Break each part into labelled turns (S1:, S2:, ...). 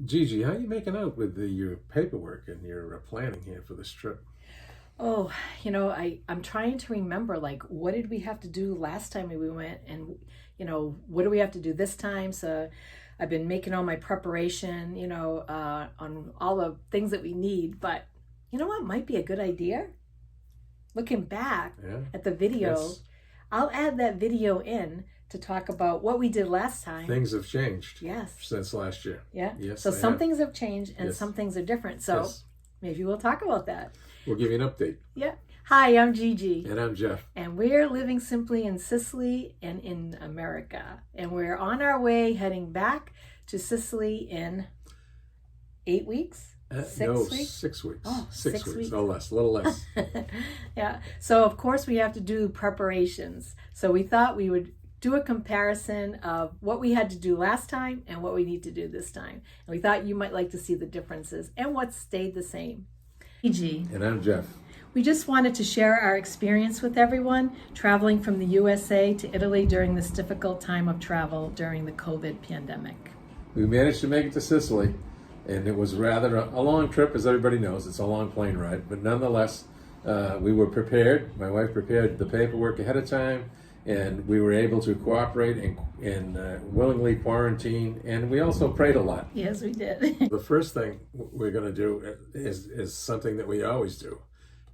S1: Gigi, how are you making out with your paperwork and your planning here for this trip?
S2: Oh, I'm trying to remember like what did we have to do last time we went and what do we have to do this time? So I've been making all my preparation, on all the things that we need, but you know what might be a good idea? Looking back
S1: Yeah.
S2: at the video,
S1: Yes.
S2: I'll add that video in to talk about what we did last time.
S1: Things have changed
S2: Yes.
S1: since last year.
S2: Yeah.
S1: Yes,
S2: So
S1: they
S2: some
S1: have.
S2: things have changed and
S1: Yes.
S2: some things are different. So
S1: Yes.
S2: maybe we'll talk about that.
S1: We'll give you an update.
S2: Yeah. Hi, I'm Gigi.
S1: And I'm Jeff.
S2: And we're living simply in Sicily and in America. And we're on our way heading back to Sicily in 8 weeks?
S1: No,
S2: 6 weeks?
S1: 6 weeks.
S2: Oh,
S1: 6 weeks.
S2: weeks.
S1: Oh, less, a little less.
S2: Yeah. So, of course, we have to do preparations. So, we thought we would do a comparison of what we had to do last time and what we need to do this time. And we thought you might like to see the differences and what stayed the same. Gigi.
S1: And I'm Jeff.
S2: We just wanted to share our experience with everyone traveling from the USA to Italy during this difficult time of travel during the COVID pandemic.
S1: We managed to make it to Sicily, and it was rather a long trip, as everybody knows. It's a long plane ride, but nonetheless, we were prepared. My wife prepared the paperwork ahead of time, and we were able to cooperate and willingly quarantine, and we also prayed a lot.
S2: Yes, we did.
S1: The first thing we're going to do is something that we always do,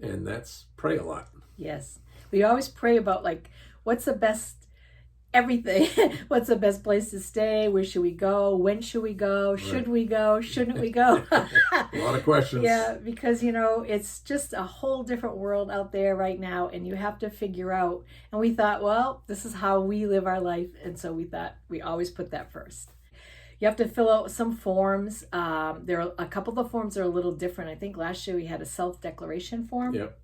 S1: and that's pray a lot.
S2: Yes. We always pray about like what's the best everything. What's the best place to stay? Where should we go? When should we go? Should we go? Shouldn't we go?
S1: A lot of questions.
S2: Yeah, because it's just a whole different world out there right now, and you have to figure out. And we thought, well, this is how we live our life, and so we thought we always put that first. You have to fill out some forms. There are a couple of the forms are a little different. I think last year we had a self-declaration form.
S1: Yep.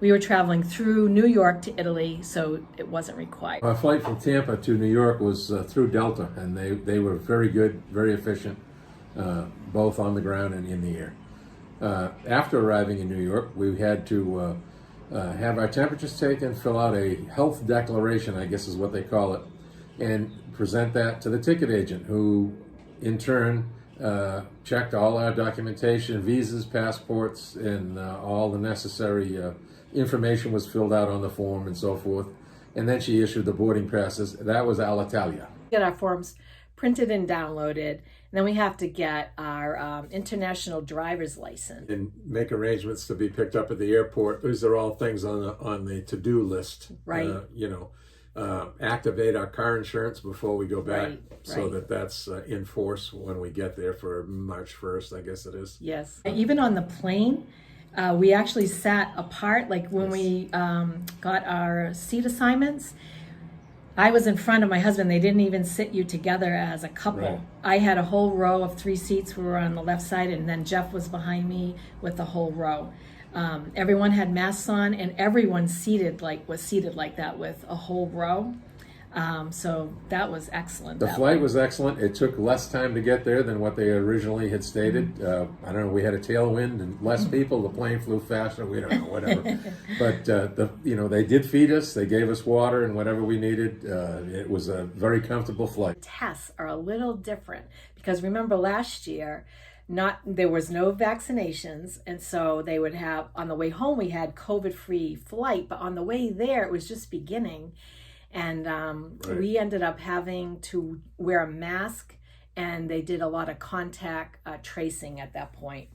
S2: We were traveling through New York to Italy, so it wasn't required.
S1: Our flight from Tampa to New York was through Delta, and they were very good, very efficient, both on the ground and in the air. After arriving in New York, we had to have our temperatures taken, fill out a health declaration, I guess is what they call it, and present that to the ticket agent, who in turn checked all our documentation, visas, passports, and all the necessary information was filled out on the form and so forth. And then she issued the boarding passes. That was Alitalia.
S2: Get our forms printed and downloaded. And then we have to get our international driver's license.
S1: And make arrangements to be picked up at the airport. These are all things on the to-do list.
S2: Right.
S1: Activate our car insurance before we go back,
S2: Right,
S1: so
S2: right.
S1: that's in force when we get there for March 1st, I guess it is.
S2: Yes. Even on the plane, we actually sat apart. Like when
S1: Yes.
S2: we got our seat assignments, I was in front of my husband. They didn't even sit you together as a couple.
S1: Right.
S2: I had a whole row of 3 seats. We were on the left side, and then Jeff was behind me with the whole row. Everyone had masks on, and everyone was seated like that with a whole row. So that was excellent.
S1: The flight was excellent. It took less time to get there than what they originally had stated. I don't know, we had a tailwind and less people. The plane flew faster. We don't know, whatever. But they did feed us. They gave us water and whatever we needed. It was a very comfortable flight.
S2: Tests are a little different because remember last year, there was no vaccinations, and so they would have on the way home we had COVID-free flight, but on the way there it was just beginning. And
S1: Right.
S2: we ended up having to wear a mask, and they did a lot of contact tracing at that point.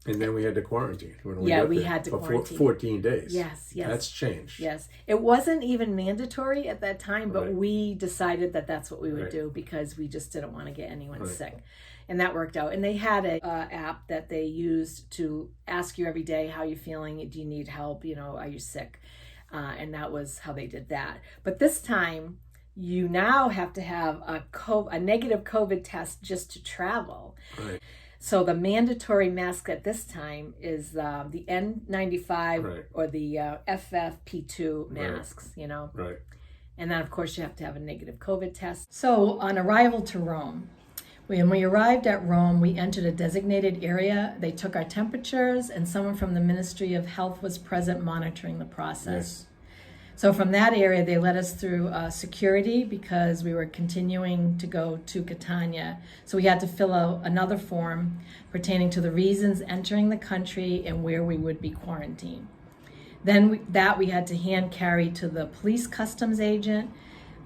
S1: And then we had to quarantine when we
S2: Yeah,
S1: got
S2: we
S1: there
S2: had to
S1: for
S2: quarantine.
S1: 14 days.
S2: Yes, yes.
S1: That's changed.
S2: Yes. It wasn't even mandatory at that time, but
S1: Right.
S2: we decided that that's what we would
S1: Right.
S2: do because we just didn't want to get anyone
S1: Right.
S2: sick. And that worked out. And they had a app that they used to ask you every day, how you feeling? Do you need help? Are you sick? And that was how they did that. But this time, you now have to have a negative COVID test just to travel.
S1: Right.
S2: So the mandatory mask at this time is the N95
S1: Right.
S2: or the FFP2
S1: Right.
S2: masks,
S1: Right.
S2: And then, of course, you have to have a negative COVID test. So on arrival to Rome, when we arrived at Rome, we entered a designated area. They took our temperatures, and someone from the Ministry of Health was present monitoring the process.
S1: Yes.
S2: So from that area, they led us through security because we were continuing to go to Catania. So we had to fill out another form pertaining to the reasons entering the country and where we would be quarantined. Then we had to hand carry to the police customs agent,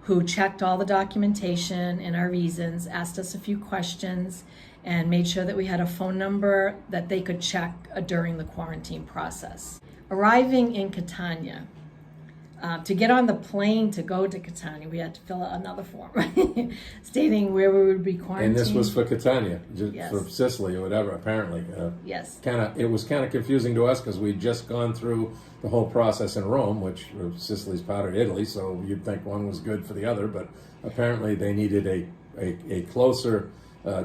S2: who checked all the documentation and our reasons, asked us a few questions, and made sure that we had a phone number that they could check during the quarantine process. Arriving in Catania, to get on the plane to go to Catania, we had to fill out another form stating where we would be quarantined.
S1: And this was for Catania, just
S2: Yes.
S1: for Sicily or whatever, apparently.
S2: Yes.
S1: It was kind of confusing to us because we'd just gone through the whole process in Rome, which Sicily's part of Italy, so you'd think one was good for the other, but apparently they needed a closer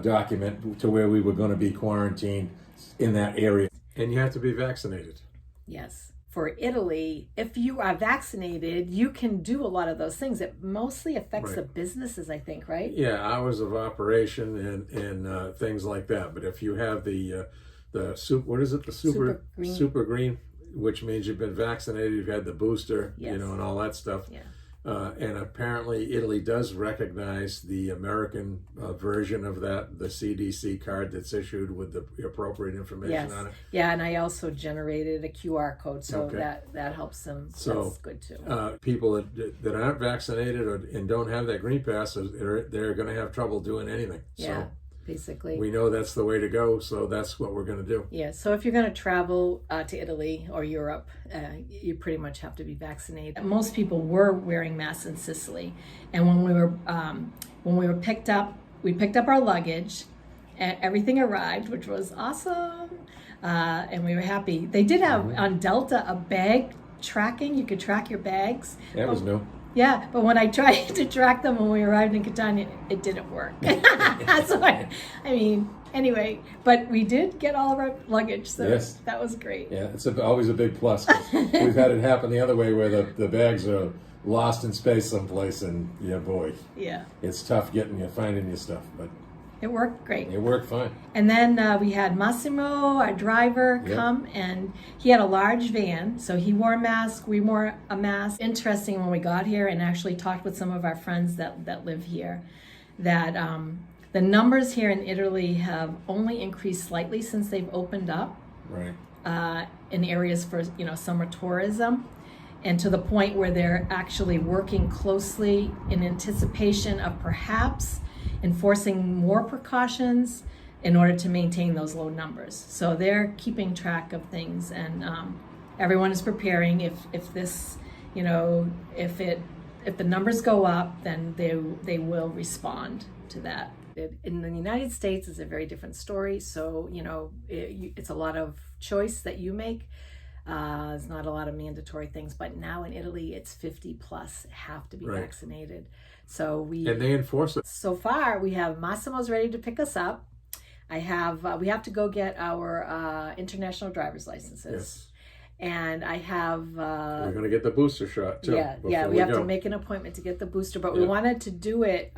S1: document to where we were going to be quarantined in that area. And you have to be vaccinated.
S2: Yes. For Italy, if you are vaccinated, you can do a lot of those things. It mostly affects
S1: Right.
S2: the businesses, I think, right?
S1: Yeah, hours of operation and things like that. But if you have the what is it? The super green, which means you've been vaccinated, you've had the booster,
S2: Yes.
S1: and all that stuff.
S2: Yeah.
S1: And apparently Italy does recognize the American version of that, the CDC card that's issued with the appropriate information
S2: Yes.
S1: on it.
S2: Yeah, and I also generated a QR code, so
S1: Okay.
S2: that helps them.
S1: So,
S2: that's good too.
S1: People that aren't vaccinated and don't have that green pass, they're going to have trouble doing anything.
S2: Yeah,
S1: So
S2: basically.
S1: we know that's the way to go, so that's what we're going to do.
S2: Yeah, so if you're going to travel to Italy or Europe, you pretty much have to be vaccinated. Most people were wearing masks in Sicily, and when we were picked up, we picked up our luggage, and everything arrived, which was awesome, and we were happy. They did have on Delta a bag tracking. You could track your bags.
S1: That was new.
S2: Yeah, but when I tried to track them when we arrived in Catania, it didn't work. So anyway, but we did get all of our luggage, so
S1: Yes.
S2: that was great.
S1: Yeah, it's always a big plus. 'Cause we've had it happen the other way where the bags are lost in space someplace, and yeah, boy,
S2: Yeah,
S1: it's tough finding your stuff, but
S2: it worked great.
S1: it worked fine.
S2: And then we had Massimo, our driver,
S1: Yep.
S2: come, and he had a large van, so he wore a mask, we wore a mask. Interesting, when we got here and actually talked with some of our friends that live here, that the numbers here in Italy have only increased slightly since they've opened up
S1: Right.
S2: in areas for summer tourism, and to the point where they're actually working closely in anticipation of perhaps enforcing more precautions in order to maintain those low numbers. So they're keeping track of things, and everyone is preparing. If this, if the numbers go up, then they will respond to that. In the United States, it's a very different story. So it's a lot of choice that you make. There's not a lot of mandatory things, but now in Italy, it's 50 plus have to be
S1: Right.
S2: vaccinated. So
S1: And they enforce it.
S2: so far, we have Massimo's ready to pick us up. we have to go get our international driver's licenses.
S1: Yes.
S2: And I have
S1: We're going to get the booster shot too.
S2: yeah, we have to make an appointment to get the booster, but we wanted to do it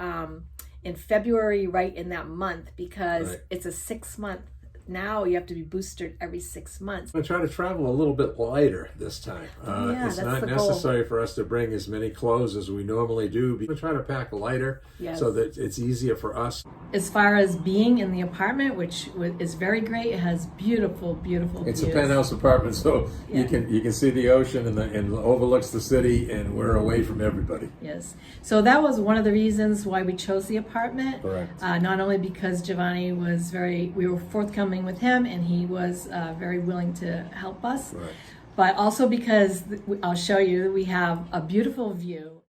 S2: in February, right in that month, because it's a 6-month. Now you have to be boosted every 6 months.
S1: I'm going to try to travel a little bit lighter this time. It's
S2: that's
S1: not
S2: the
S1: necessary for us to bring as many clothes as we normally do. We're going to try to pack lighter so that it's easier for us.
S2: As far as being in the apartment, which is very great, it has beautiful, beautiful
S1: It's
S2: views.
S1: a penthouse apartment, so you can see the ocean and overlooks the city, and we're away from everybody.
S2: Yes. So that was one of the reasons why we chose the apartment.
S1: Correct.
S2: Not only because Giovanni was we were forthcoming with him, and he was very willing to help us,
S1: Right.
S2: but also because I'll show you, we have a beautiful view.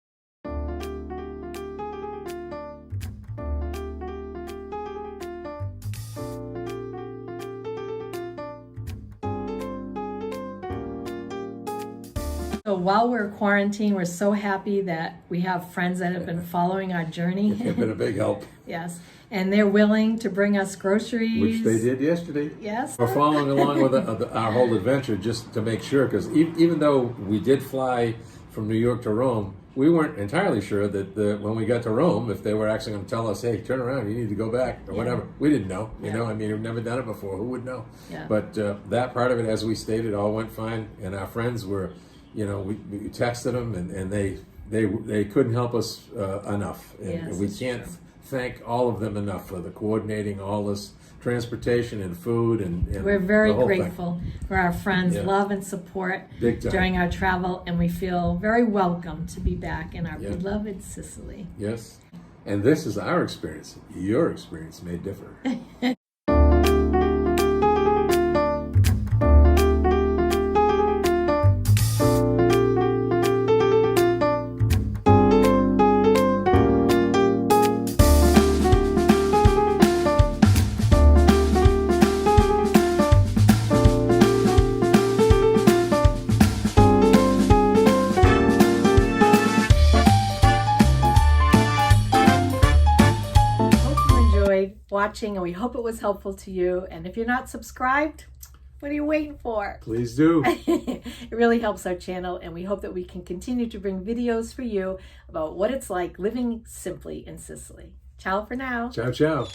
S2: So while we're quarantined, we're so happy that we have friends that have been following our journey.
S1: It's been a big help.
S2: Yes, and they're willing to bring us groceries.
S1: Which they did yesterday.
S2: Yes.
S1: We're following along with our whole adventure just to make sure, because even though we did fly from New York to Rome, we weren't entirely sure that when we got to Rome, if they were actually going to tell us, hey, turn around, you need to go back, or whatever. We didn't know, you know, I mean, we've never done it before. Who would know?
S2: Yeah.
S1: But that part of it, as we stated, all went fine, and our friends were we texted them, and they couldn't help us enough. And
S2: Yes,
S1: we
S2: it's
S1: can't
S2: true.
S1: thank all of them enough for the coordinating all this transportation and food and
S2: We're very
S1: the whole thing.
S2: grateful for our friends'
S1: Yeah.
S2: love and support
S1: Big time.
S2: during our travel, and we feel very welcome to be back in our
S1: Yeah.
S2: beloved Sicily.
S1: Yes. And this is our experience. Your experience may differ.
S2: Watching, and we hope it was helpful to you. And if you're not subscribed, what are you waiting for?
S1: Please do.
S2: It really helps our channel, and we hope that we can continue to bring videos for you about what it's like living simply in Sicily. Ciao for now.
S1: Ciao, ciao.